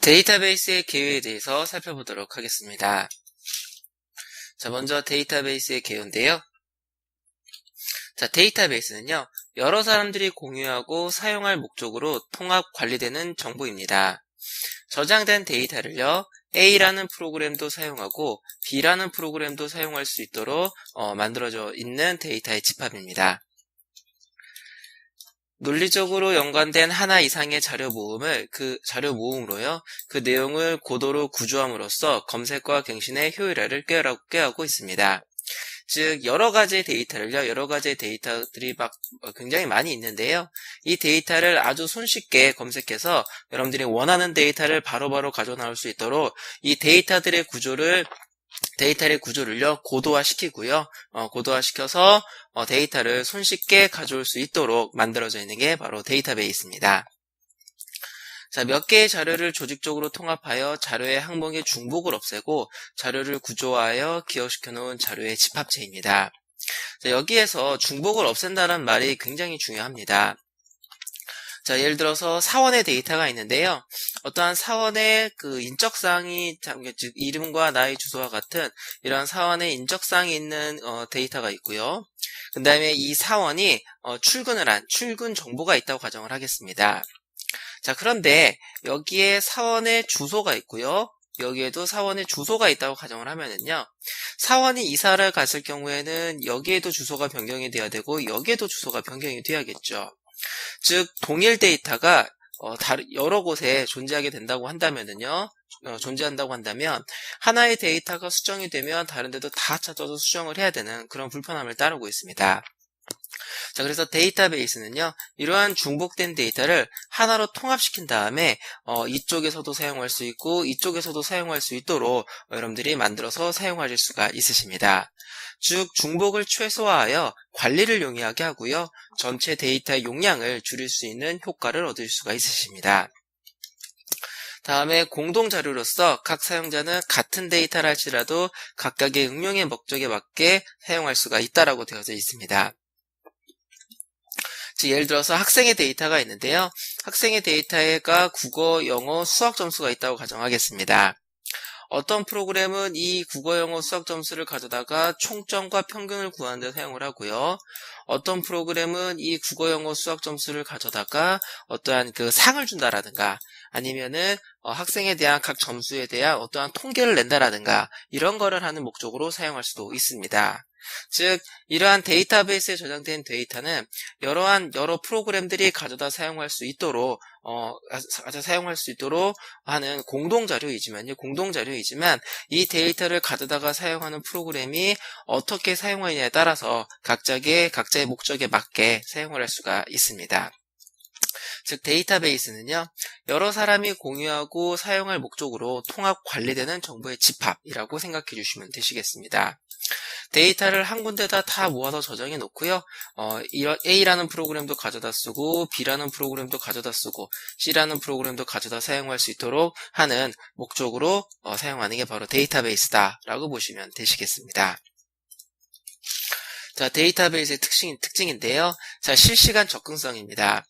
데이터베이스의 개요에 대해서 살펴보도록 하겠습니다. 자, 먼저 데이터베이스의 개요인데요. 자, 데이터베이스는요, 여러 사람들이 공유하고 사용할 목적으로 통합 관리되는 정보입니다. 저장된 데이터를요, A라는 프로그램도 사용하고 B라는 프로그램도 사용할 수 있도록 만들어져 있는 데이터의 집합입니다. 논리적으로 연관된 하나 이상의 자료 모음을 그 자료 모음으로요, 그 내용을 고도로 구조함으로써 검색과 갱신의 효율화를 꾀하고 있습니다. 즉, 여러 가지의 데이터를요, 여러 가지의 데이터들이 굉장히 많이 있는데요. 이 데이터를 아주 손쉽게 검색해서 여러분들이 원하는 데이터를 바로바로 가져 나올 수 있도록 이 데이터의 구조를요, 고도화시키고요, 고도화시켜서 데이터를 손쉽게 가져올 수 있도록 만들어져 있는 게 바로 데이터베이스입니다. 자, 몇 개의 자료를 조직적으로 통합하여 자료의 항목의 중복을 없애고 자료를 구조화하여 기억시켜 놓은 자료의 집합체입니다. 자, 여기에서 중복을 없앤다는 말이 굉장히 중요합니다. 자, 예를 들어서 사원의 데이터가 있는데요. 어떠한 사원의 그 인적사항이, 즉 이름과 나이, 주소와 같은 이런 사원의 인적사항이 있는 데이터가 있고요. 그 다음에 이 사원이 출근을 한 출근 정보가 있다고 가정을 하겠습니다. 자, 그런데 여기에 사원의 주소가 있고요. 여기에도 사원의 주소가 있다고 가정을 하면은요, 사원이 이사를 갔을 경우에는 여기에도 주소가 변경이 돼야 되고 여기에도 주소가 변경이 돼야겠죠. 즉, 동일 데이터가 여러 곳에 존재하게 된다고 한다면은요, 존재한다고 한다면 하나의 데이터가 수정이 되면 다른 데도 다 찾아서 수정을 해야 되는 그런 불편함을 따르고 있습니다. 자, 그래서 데이터베이스는요, 이러한 중복된 데이터를 하나로 통합시킨 다음에 이쪽에서도 사용할 수 있고 이쪽에서도 사용할 수 있도록 여러분들이 만들어서 사용하실 수가 있으십니다. 즉, 중복을 최소화하여 관리를 용이하게 하고요, 전체 데이터의 용량을 줄일 수 있는 효과를 얻을 수가 있으십니다. 다음에 공동자료로서 각 사용자는 같은 데이터를 할지라도 각각의 응용의 목적에 맞게 사용할 수가 있다라고 되어져 있습니다. 즉, 예를 들어서 학생의 데이터가 있는데요. 학생의 데이터가 국어, 영어, 수학 점수가 있다고 가정하겠습니다. 어떤 프로그램은 이 국어, 영어, 수학 점수를 가져다가 총점과 평균을 구하는 데 사용을 하고요. 어떤 프로그램은 이 국어, 영어, 수학 점수를 가져다가 어떠한 그 상을 준다라든가 아니면은 학생에 대한 각 점수에 대한 어떠한 통계를 낸다라든가 이런 거를 하는 목적으로 사용할 수도 있습니다. 즉, 이러한 데이터베이스에 저장된 데이터는 여러 프로그램들이 가져다 사용할 수 있도록 하는 공동자료이지만 이 데이터를 가져다가 사용하는 프로그램이 어떻게 사용하느냐에 따라서 각자의 목적에 맞게 사용을 할 수가 있습니다. 즉, 데이터베이스는요, 여러 사람이 공유하고 사용할 목적으로 통합 관리되는 정보의 집합이라고 생각해 주시면 되시겠습니다. 데이터를 한 군데다 다 모아서 저장해 놓고요. A라는 프로그램도 가져다 쓰고 B라는 프로그램도 가져다 쓰고 C라는 프로그램도 가져다 사용할 수 있도록 하는 목적으로 사용하는 게 바로 데이터베이스다라고 보시면 되시겠습니다. 자, 데이터베이스의 특징인데요. 자, 실시간 접근성입니다.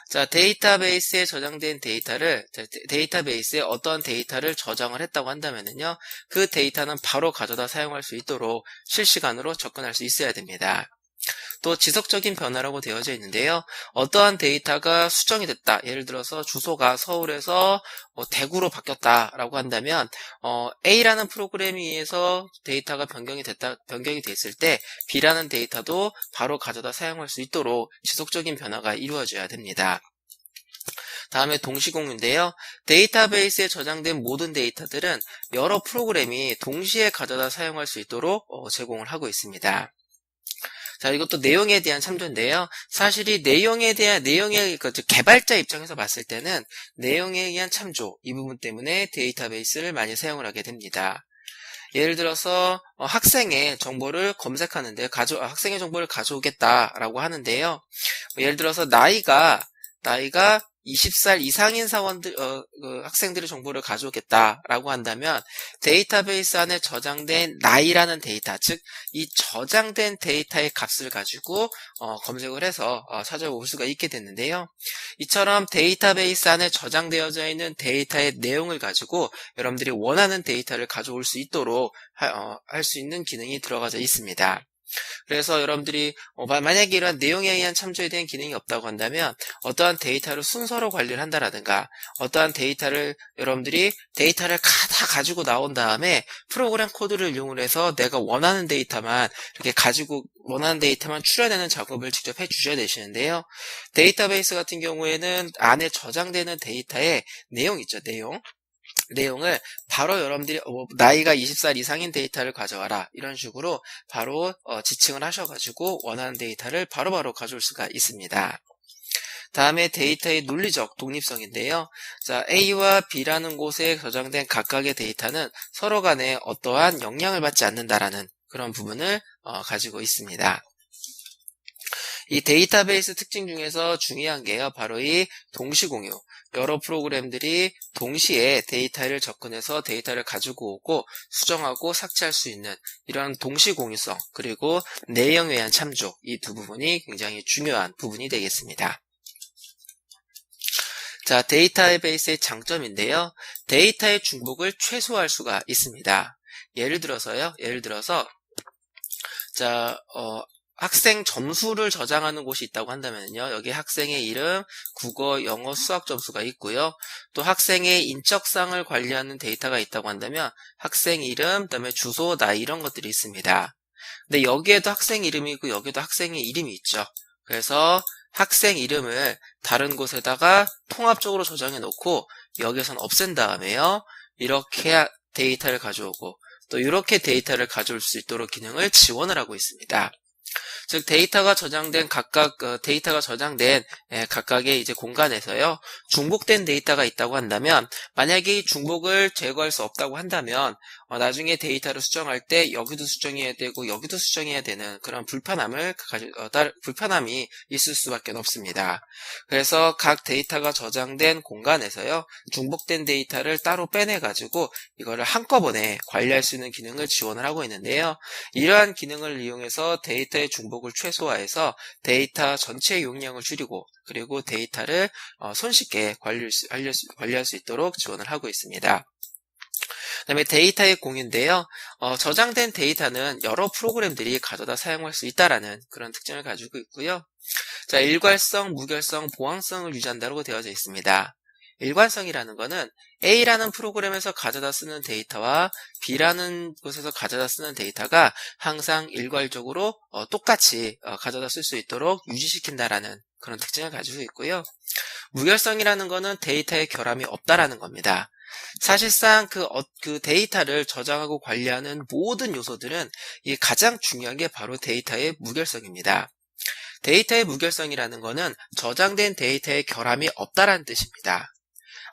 자, 데이터베이스에 저장된 데이터베이스에 어떤 데이터를 저장을 했다고 한다면요, 그 데이터는 바로 가져다 사용할 수 있도록 실시간으로 접근할 수 있어야 됩니다. 또 지속적인 변화라고 되어져 있는데요. 어떠한 데이터가 수정이 됐다. 예를 들어서 주소가 서울에서 대구로 바뀌었다라고 한다면 A라는 프로그램에 의해서 데이터가 변경이 됐을 때 B라는 데이터도 바로 가져다 사용할 수 있도록 지속적인 변화가 이루어져야 됩니다. 다음에 동시공유인데요. 데이터베이스에 저장된 모든 데이터들은 여러 프로그램이 동시에 가져다 사용할 수 있도록 제공을 하고 있습니다. 자, 이것도 내용에 대한 참조인데요. 사실 이 내용의 개발자 입장에서 봤을 때는 내용에 의한 참조, 이 부분 때문에 데이터베이스를 많이 사용을 하게 됩니다. 예를 들어서 학생의 정보를 검색하는데 학생의 정보를 가져오겠다라고 하는데요. 예를 들어서 나이가 20살 이상인 학생들의 정보를 가져오겠다라고 한다면 데이터베이스 안에 저장된 나이라는 데이터, 즉 이 저장된 데이터의 값을 가지고 검색을 해서 찾아볼 수가 있게 됐는데요. 이처럼 데이터베이스 안에 저장되어져 있는 데이터의 내용을 가지고 여러분들이 원하는 데이터를 가져올 수 있도록 할 수 있는 기능이 들어가져 있습니다. 그래서 여러분들이 만약에 이러한 내용에 의한 참조에 대한 기능이 없다고 한다면 어떠한 데이터를 순서로 관리를 한다라든가 어떠한 데이터를 여러분들이 데이터를 다 가지고 나온 다음에 프로그램 코드를 이용을 해서 내가 원하는 데이터만 이렇게 가지고 원하는 데이터만 추려내는 작업을 직접 해 주셔야 되시는데요. 데이터베이스 같은 경우에는 안에 저장되는 데이터의 내용 있죠. 내용을 바로 여러분들이 나이가 20살 이상인 데이터를 가져와라 이런 식으로 바로 지칭을 하셔가지고 원하는 데이터를 바로바로 가져올 수가 있습니다. 다음에 데이터의 논리적 독립성인데요. 자, A와 B라는 곳에 저장된 각각의 데이터는 서로 간에 어떠한 영향을 받지 않는다라는 그런 부분을 가지고 있습니다. 이 데이터베이스 특징 중에서 중요한 게요. 바로 이 동시공유. 여러 프로그램들이 동시에 데이터를 접근해서 데이터를 가지고 오고 수정하고 삭제할 수 있는 이런 동시공유성 그리고 내용에 의한 참조 이 두 부분이 굉장히 중요한 부분이 되겠습니다. 자, 데이터베이스의 장점인데요. 데이터의 중복을 최소화할 수가 있습니다. 예를 들어서 자, 학생 점수를 저장하는 곳이 있다고 한다면요. 여기 학생의 이름, 국어, 영어, 수학 점수가 있고요. 또 학생의 인적사항을 관리하는 데이터가 있다고 한다면 학생 이름, 그다음에 주소, 나이 이런 것들이 있습니다. 근데 여기에도 학생 이름이 있고 여기에도 학생의 이름이 있죠. 그래서 학생 이름을 다른 곳에다가 통합적으로 저장해 놓고 여기선 없앤 다음에요. 이렇게 데이터를 가져오고 또 이렇게 데이터를 가져올 수 있도록 기능을 지원을 하고 있습니다. 즉 데이터가 저장된 각각의 이제 공간에서요 중복된 데이터가 있다고 한다면 만약에 이 중복을 제거할 수 없다고 한다면 나중에 데이터를 수정할 때 여기도 수정해야 되고 여기도 수정해야 되는 그런 불편함이 있을 수밖에 없습니다. 그래서 각 데이터가 저장된 공간에서요 중복된 데이터를 따로 빼내 가지고 이거를 한꺼번에 관리할 수 있는 기능을 지원을 하고 있는데요. 이러한 기능을 이용해서 데이터의 중복을 최소화해서 데이터 전체의 용량을 줄이고 그리고 데이터를 손쉽게 관리할 수 있도록 지원을 하고 있습니다. 그 다음에 데이터의 공유인데요. 저장된 데이터는 여러 프로그램들이 가져다 사용할 수 있다라는 그런 특징을 가지고 있고요. 자, 일괄성, 무결성, 보안성을 유지한다고 되어져 있습니다. 일관성이라는 거는 A라는 프로그램에서 가져다 쓰는 데이터와 B라는 곳에서 가져다 쓰는 데이터가 항상 일괄적으로 똑같이 가져다 쓸 수 있도록 유지시킨다라는 그런 특징을 가지고 있고요. 무결성이라는 거는 데이터의 결함이 없다라는 겁니다. 사실상 그 데이터를 저장하고 관리하는 모든 요소들은 이 가장 중요한 게 바로 데이터의 무결성입니다. 데이터의 무결성이라는 거는 저장된 데이터의 결함이 없다라는 뜻입니다.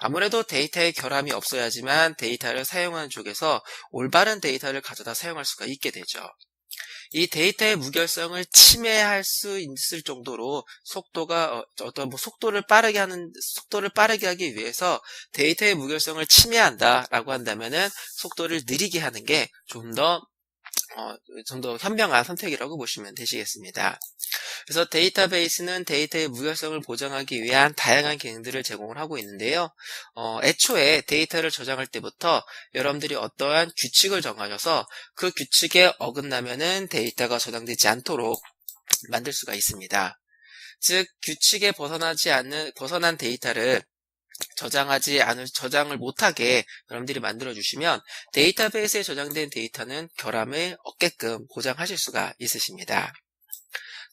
아무래도 데이터의 결함이 없어야지만 데이터를 사용하는 쪽에서 올바른 데이터를 가져다 사용할 수가 있게 되죠. 이 데이터의 무결성을 침해할 수 있을 정도로 속도를 빠르게 하기 위해서 데이터의 무결성을 침해한다라고 한다면은 속도를 느리게 하는 게 좀 더 현명한 선택이라고 보시면 되시겠습니다. 그래서 데이터베이스는 데이터의 무결성을 보장하기 위한 다양한 기능들을 제공을 하고 있는데요. 애초에 데이터를 저장할 때부터 여러분들이 어떠한 규칙을 정하셔서 그 규칙에 어긋나면은 데이터가 저장되지 않도록 만들 수가 있습니다. 즉 규칙에 벗어난 데이터를 저장을 못하게 여러분들이 만들어주시면 데이터베이스에 저장된 데이터는 결함을 없게끔 보장하실 수가 있으십니다.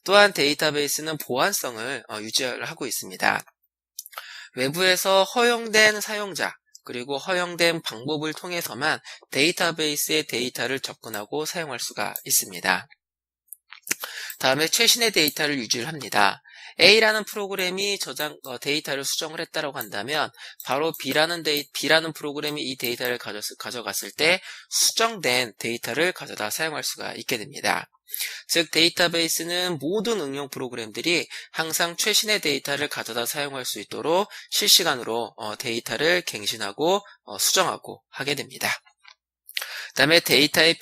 또한 데이터베이스는 보안성을 유지를 하고 있습니다. 외부에서 허용된 사용자 그리고 허용된 방법을 통해서만 데이터베이스의 데이터를 접근하고 사용할 수가 있습니다. 다음에 최신의 데이터를 유지를 합니다. A라는 프로그램이 데이터를 수정을 했다고 한다면 바로 B라는 프로그램이 이 데이터를 가져갔을 때 수정된 데이터를 가져다 사용할 수가 있게 됩니다. 즉 데이터베이스는 모든 응용 프로그램들이 항상 최신의 데이터를 가져다 사용할 수 있도록 실시간으로 데이터를 갱신하고 수정하고 하게 됩니다. 그 다음에 데이터의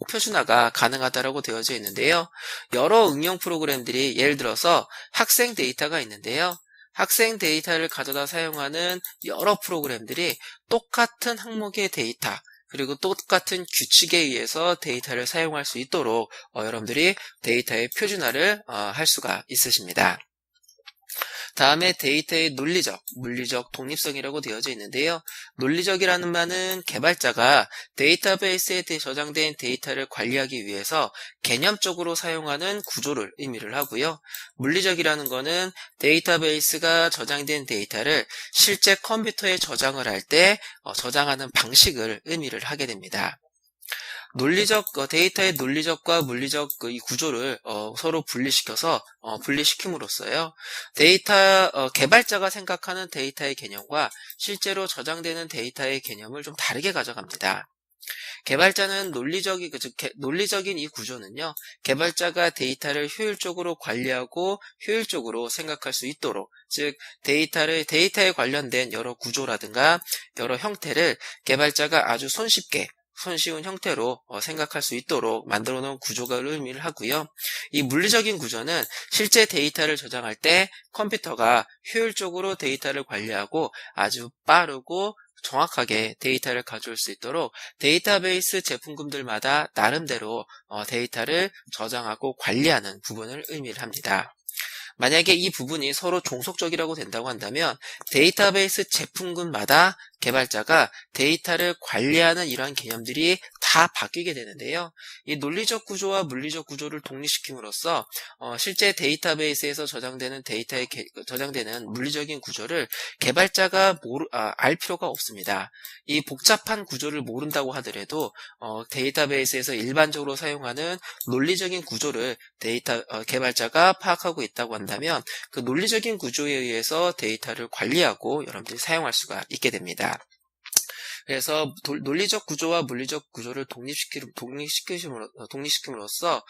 표준화가 가능하다고 되어져 있는데요. 여러 응용 프로그램들이 예를 들어서 학생 데이터가 있는데요. 학생 데이터를 가져다 사용하는 여러 프로그램들이 똑같은 항목의 데이터 그리고 똑같은 규칙에 의해서 데이터를 사용할 수 있도록 여러분들이 데이터의 표준화를 할 수가 있으십니다. 다음에 데이터의 논리적, 물리적 독립성이라고 되어져 있는데요. 논리적이라는 말은 개발자가 데이터베이스에 저장된 데이터를 관리하기 위해서 개념적으로 사용하는 구조를 의미를 하고요. 물리적이라는 것은 데이터베이스가 저장된 데이터를 실제 컴퓨터에 저장을 할 때 저장하는 방식을 의미를 하게 됩니다. 데이터의 논리적과 물리적 이 구조를 서로 분리시킴으로써요. 개발자가 생각하는 데이터의 개념과 실제로 저장되는 데이터의 개념을 좀 다르게 가져갑니다. 개발자는 논리적인 이 구조는요, 개발자가 데이터를 효율적으로 관리하고 효율적으로 생각할 수 있도록, 즉, 데이터에 관련된 여러 구조라든가 여러 형태를 개발자가 아주 손쉬운 형태로 생각할 수 있도록 만들어 놓은 구조가 의미를 하고요. 이 물리적인 구조는 실제 데이터를 저장할 때 컴퓨터가 효율적으로 데이터를 관리하고 아주 빠르고 정확하게 데이터를 가져올 수 있도록 데이터베이스 제품군들마다 나름대로 데이터를 저장하고 관리하는 부분을 의미를 합니다. 만약에 이 부분이 서로 종속적이라고 된다고 한다면 데이터베이스 제품군마다 개발자가 데이터를 관리하는 이러한 개념들이 다 바뀌게 되는데요. 이 논리적 구조와 물리적 구조를 독립시킴으로써 실제 데이터베이스에서 저장되는 물리적인 구조를 개발자가 알 필요가 없습니다. 이 복잡한 구조를 모른다고 하더라도 데이터베이스에서 일반적으로 사용하는 논리적인 구조를 개발자가 파악하고 있다고 한다면 그 논리적인 구조에 의해서 데이터를 관리하고 여러분들이 사용할 수가 있게 됩니다. 그래서 논리적 구조와 물리적 구조를 독립시킴으로써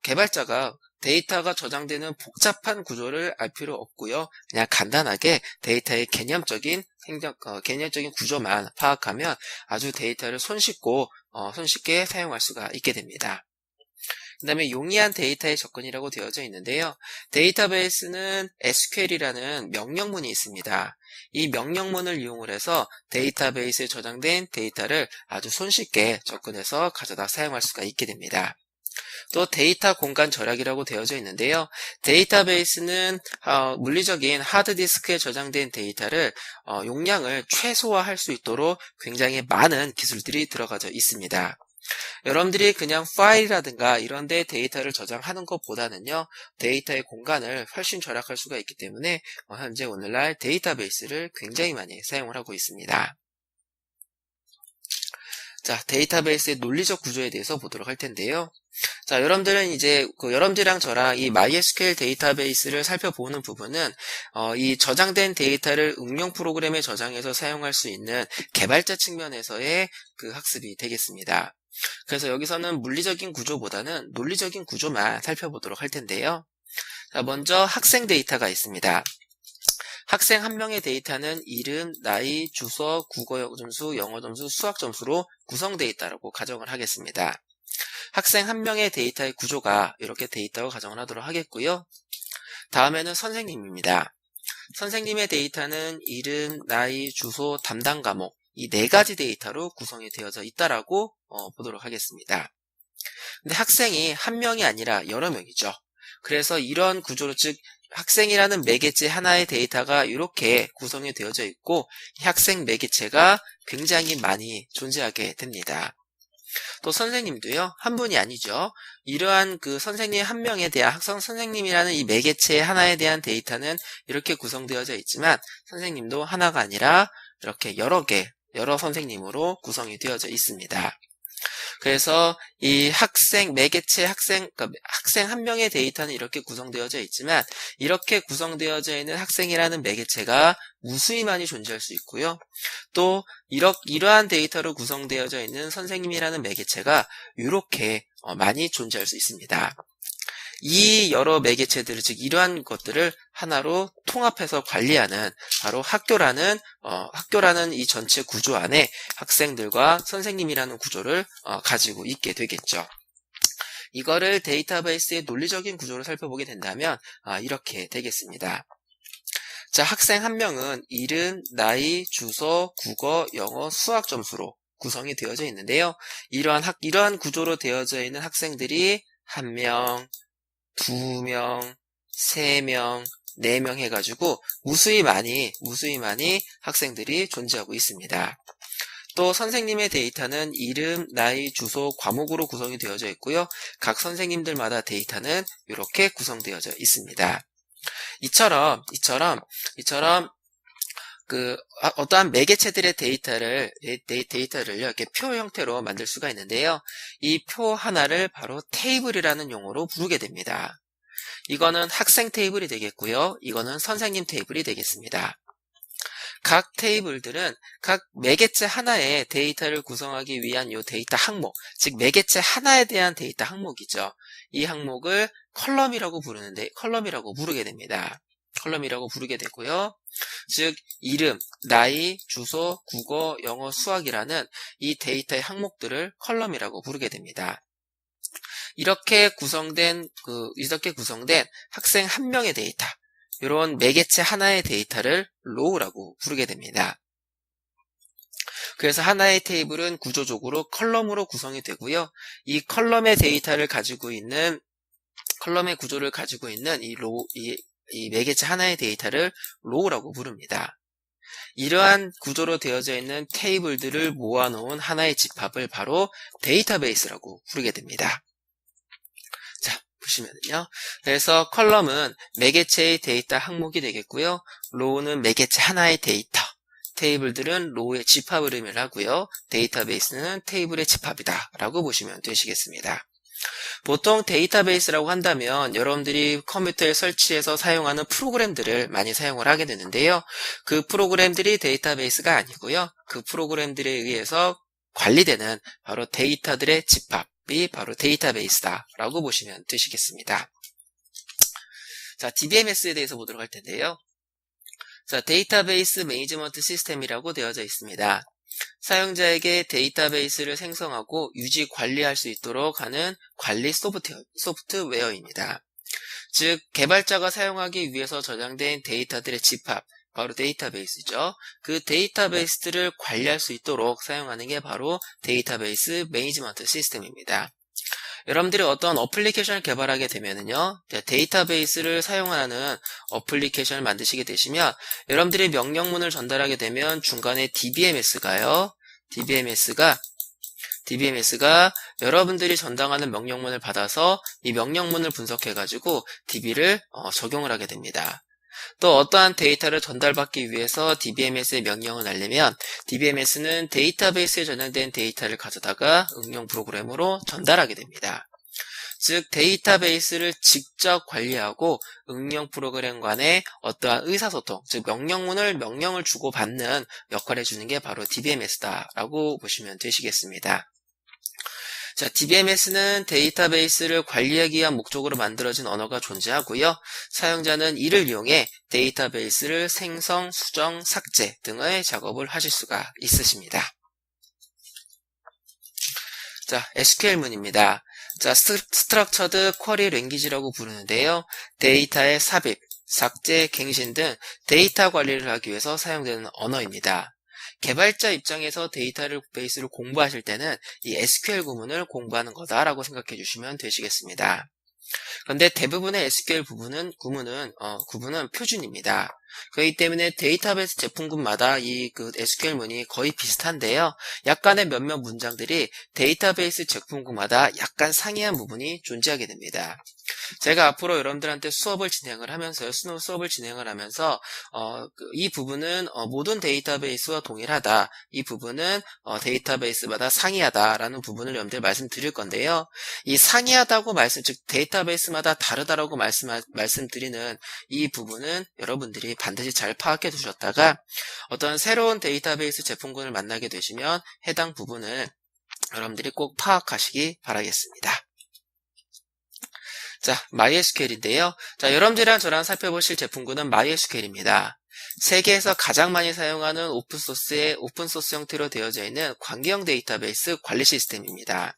개발자가 데이터가 저장되는 복잡한 구조를 알 필요 없고요. 그냥 간단하게 데이터의 개념적인 구조만 파악하면 아주 데이터를 손쉽게 사용할 수가 있게 됩니다. 그 다음에 용이한 데이터의 접근이라고 되어져 있는데요. 데이터베이스는 SQL이라는 명령문이 있습니다. 이 명령문을 이용을 해서 데이터베이스에 저장된 데이터를 아주 손쉽게 접근해서 가져다 사용할 수가 있게 됩니다. 또 데이터 공간 절약이라고 되어져 있는데요. 데이터베이스는 물리적인 하드디스크에 저장된 데이터를 용량을 최소화할 수 있도록 굉장히 많은 기술들이 들어가져 있습니다. 여러분들이 그냥 파일이라든가 이런 데 데이터를 저장하는 것보다는요, 데이터의 공간을 훨씬 절약할 수가 있기 때문에 현재 오늘날 데이터베이스를 굉장히 많이 사용을 하고 있습니다. 자, 데이터베이스의 논리적 구조에 대해서 보도록 할 텐데요. 자, 여러분들은 이제 여러분들이랑 저랑 이 MySQL 데이터베이스를 살펴보는 부분은 이 저장된 데이터를 응용 프로그램에 저장해서 사용할 수 있는 개발자 측면에서의 그 학습이 되겠습니다. 그래서 여기서는 물리적인 구조보다는 논리적인 구조만 살펴보도록 할 텐데요. 자, 먼저 학생 데이터가 있습니다. 학생 한 명의 데이터는 이름, 나이, 주소, 국어 점수, 영어 점수, 수학 점수로 구성되어 있다고 가정을 하겠습니다. 학생 한 명의 데이터의 구조가 이렇게 되어 있다고 가정을 하도록 하겠고요. 다음에는 선생님입니다. 선생님의 데이터는 이름, 나이, 주소, 담당 과목 이 네 가지 데이터로 구성이 되어져 있다라고 보도록 하겠습니다. 근데 학생이 한 명이 아니라 여러 명이죠. 그래서 이런 구조로 즉 학생이라는 매개체 하나의 데이터가 이렇게 구성이 되어져 있고 이 학생 매개체가 굉장히 많이 존재하게 됩니다. 또 선생님도요, 한 분이 아니죠. 이러한 그 선생님 한 명에 대한 학생 선생님이라는 이 매개체 하나에 대한 데이터는 이렇게 구성되어져 있지만 선생님도 하나가 아니라 이렇게 여러 선생님으로 구성이 되어져 있습니다. 그래서 이 매개체 학생 한 명의 데이터는 이렇게 구성되어져 있지만 이렇게 구성되어져 있는 학생이라는 매개체가 무수히 많이 존재할 수 있고요. 또 이러한 데이터로 구성되어져 있는 선생님이라는 매개체가 이렇게 많이 존재할 수 있습니다. 이 여러 매개체들을, 즉 이러한 것들을 하나로 통합해서 관리하는 바로 학교라는 이 전체 구조 안에 학생들과 선생님이라는 구조를 가지고 있게 되겠죠. 이거를 데이터베이스의 논리적인 구조를 살펴보게 된다면 이렇게 되겠습니다. 자, 학생 한 명은 이름, 나이, 주소, 국어, 영어, 수학 점수로 구성이 되어져 있는데요. 이러한 구조로 되어져 있는 학생들이 1명, 2명, 3명, 4명 해가지고 무수히 많이 학생들이 존재하고 있습니다. 또 선생님의 데이터는 이름, 나이, 주소, 과목으로 구성이 되어져 있고요. 각 선생님들마다 데이터는 이렇게 구성되어져 있습니다. 이처럼 어떠한 매개체들의 데이터를 이렇게 표 형태로 만들 수가 있는데요. 이 표 하나를 바로 테이블이라는 용어로 부르게 됩니다. 이거는 학생 테이블이 되겠고요. 이거는 선생님 테이블이 되겠습니다. 각 테이블들은 각 매개체 하나의 데이터를 구성하기 위한 이 데이터 항목, 즉 매개체 하나에 대한 데이터 항목이죠. 이 항목을 컬럼이라고 부르게 됩니다. 컬럼이라고 부르게 되고요. 즉 이름, 나이, 주소, 국어, 영어, 수학이라는 이 데이터의 항목들을 컬럼이라고 부르게 됩니다. 이렇게 구성된 학생 한 명의 데이터, 이런 매개체 하나의 데이터를 로우라고 부르게 됩니다. 그래서 하나의 테이블은 구조적으로 컬럼으로 구성이 되고요. 이 컬럼의 데이터를 가지고 있는 컬럼의 구조를 가지고 있는 이 매개체 하나의 데이터를 로우라고 부릅니다. 이러한 구조로 되어져 있는 테이블들을 모아놓은 하나의 집합을 바로 데이터베이스라고 부르게 됩니다. 자, 보시면요. 그래서 컬럼은 매개체의 데이터 항목이 되겠고요. 로우는 매개체 하나의 데이터. 테이블들은 로우의 집합을 의미하고요. 데이터베이스는 테이블의 집합이다 라고 보시면 되시겠습니다. 보통 데이터베이스라고 한다면 여러분들이 컴퓨터에 설치해서 사용하는 프로그램들을 많이 사용을 하게 되는데요. 그 프로그램들이 데이터베이스가 아니고요. 그 프로그램들에 의해서 관리되는 바로 데이터들의 집합이 바로 데이터베이스다라고 보시면 되시겠습니다. 자, DBMS에 대해서 보도록 할 텐데요. 자, 데이터베이스 매니지먼트 시스템이라고 되어져 있습니다. 사용자에게 데이터베이스를 생성하고 유지 관리할 수 있도록 하는 관리 소프트웨어입니다. 즉, 개발자가 사용하기 위해서 저장된 데이터들의 집합, 바로 데이터베이스죠. 그 데이터베이스들을 관리할 수 있도록 사용하는 게 바로 데이터베이스 매니지먼트 시스템입니다. 여러분들이 어떤 어플리케이션을 개발하게 되면은요, 데이터베이스를 사용하는 어플리케이션을 만드시게 되시면 여러분들이 명령문을 전달하게 되면 중간에 DBMS가 여러분들이 전달하는 명령문을 받아서 이 명령문을 분석해가지고 DB를 적용을 하게 됩니다. 또 어떠한 데이터를 전달받기 위해서 DBMS의 명령을 날리면 DBMS는 데이터베이스에 저장된 데이터를 가져다가 응용 프로그램으로 전달하게 됩니다. 즉 데이터베이스를 직접 관리하고 응용 프로그램 간의 어떠한 의사소통, 즉 명령을 주고받는 역할을 해주는 게 바로 DBMS다라고 보시면 되시겠습니다. 자, DBMS는 데이터베이스를 관리하기 위한 목적으로 만들어진 언어가 존재하고요. 사용자는 이를 이용해 데이터베이스를 생성, 수정, 삭제 등의 작업을 하실 수가 있으십니다. 자, SQL문입니다. 자, 스트럭처드 쿼리 랭귀지라고 부르는데요. 데이터의 삽입, 삭제, 갱신 등 데이터 관리를 하기 위해서 사용되는 언어입니다. 개발자 입장에서 데이터베이스를 공부하실 때는 이 SQL 구문을 공부하는 거다라고 생각해 주시면 되시겠습니다. 그런데 대부분의 SQL 구문은 표준입니다. 그렇기 때문에 데이터베이스 제품군마다 그 SQL문이 거의 비슷한데요. 약간의 몇몇 문장들이 데이터베이스 제품군마다 약간 상이한 부분이 존재하게 됩니다. 제가 앞으로 여러분들한테 수업을 진행을 하면서 이 부분은 모든 데이터베이스와 동일하다. 이 부분은 데이터베이스마다 상이하다라는 부분을 여러분들 말씀드릴 건데요. 이 상이하다고 즉 데이터베이스마다 다르다라고 말씀드리는 이 부분은 여러분들이 반드시 잘 파악해 두셨다가 어떤 새로운 데이터베이스 제품군을 만나게 되시면 해당 부분을 여러분들이 꼭 파악하시기 바라겠습니다. 자, MySQL인데요. 자, 여러분들이랑 저랑 살펴보실 제품군은 MySQL입니다. 세계에서 가장 많이 사용하는 오픈소스 형태로 되어져 있는 관계형 데이터베이스 관리 시스템입니다.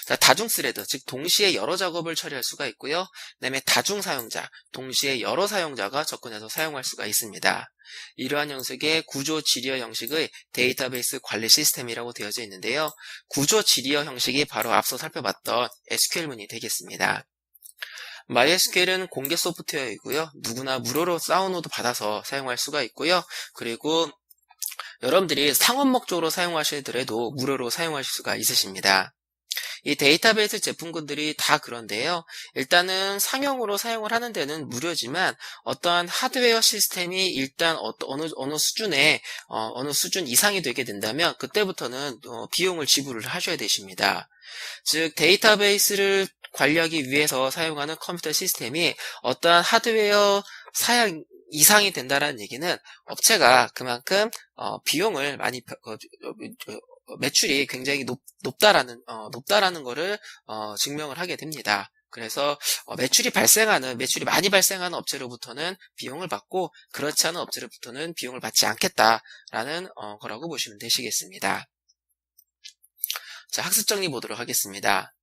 자, 다중 스레드, 즉 동시에 여러 작업을 처리할 수가 있고요. 그다음에 다중 사용자, 동시에 여러 사용자가 접근해서 사용할 수가 있습니다. 이러한 형식의 구조 지리어 형식의 데이터베이스 관리 시스템이라고 되어져 있는데요. 구조 지리어 형식이 바로 앞서 살펴봤던 SQL문이 되겠습니다. MySQL은 공개 소프트웨어이고요. 누구나 무료로 다운로드 받아서 사용할 수가 있고요. 그리고 여러분들이 상업 목적으로 사용하시더라도 무료로 사용하실 수가 있으십니다. 이 데이터베이스 제품군들이 다 그런데요. 일단은 상용으로 사용을 하는 데는 무료지만 어떠한 하드웨어 시스템이 일단 어느 수준 이상이 되게 된다면 그때부터는 비용을 지불을 하셔야 되십니다. 즉 데이터베이스를 관리하기 위해서 사용하는 컴퓨터 시스템이 어떠한 하드웨어 사양 이상이 된다라는 얘기는 업체가 그만큼 비용을 많이 매출이 굉장히 높다라는 거를 증명을 하게 됩니다. 그래서 매출이 많이 발생하는 업체로부터는 비용을 받고 그렇지 않은 업체로부터는 비용을 받지 않겠다라는 거라고 보시면 되시겠습니다. 자, 학습 정리 보도록 하겠습니다.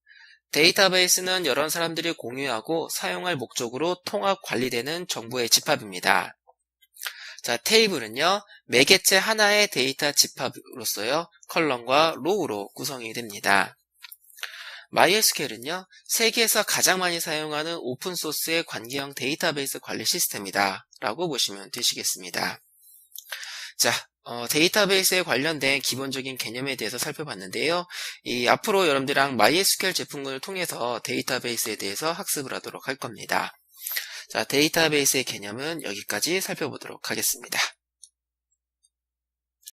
데이터베이스는 여러 사람들이 공유하고 사용할 목적으로 통합 관리되는 정보의 집합입니다. 자, 테이블은요, 매개체 하나의 데이터 집합으로서요, 컬럼과 로우로 구성이 됩니다. MySQL은요, 세계에서 가장 많이 사용하는 오픈소스의 관계형 데이터베이스 관리 시스템이다 라고 보시면 되시겠습니다. 자, 데이터베이스에 관련된 기본적인 개념에 대해서 살펴봤는데요. 앞으로 여러분들이랑 MySQL 제품군을 통해서 데이터베이스에 대해서 학습을 하도록 할 겁니다. 자, 데이터베이스의 개념은 여기까지 살펴보도록 하겠습니다.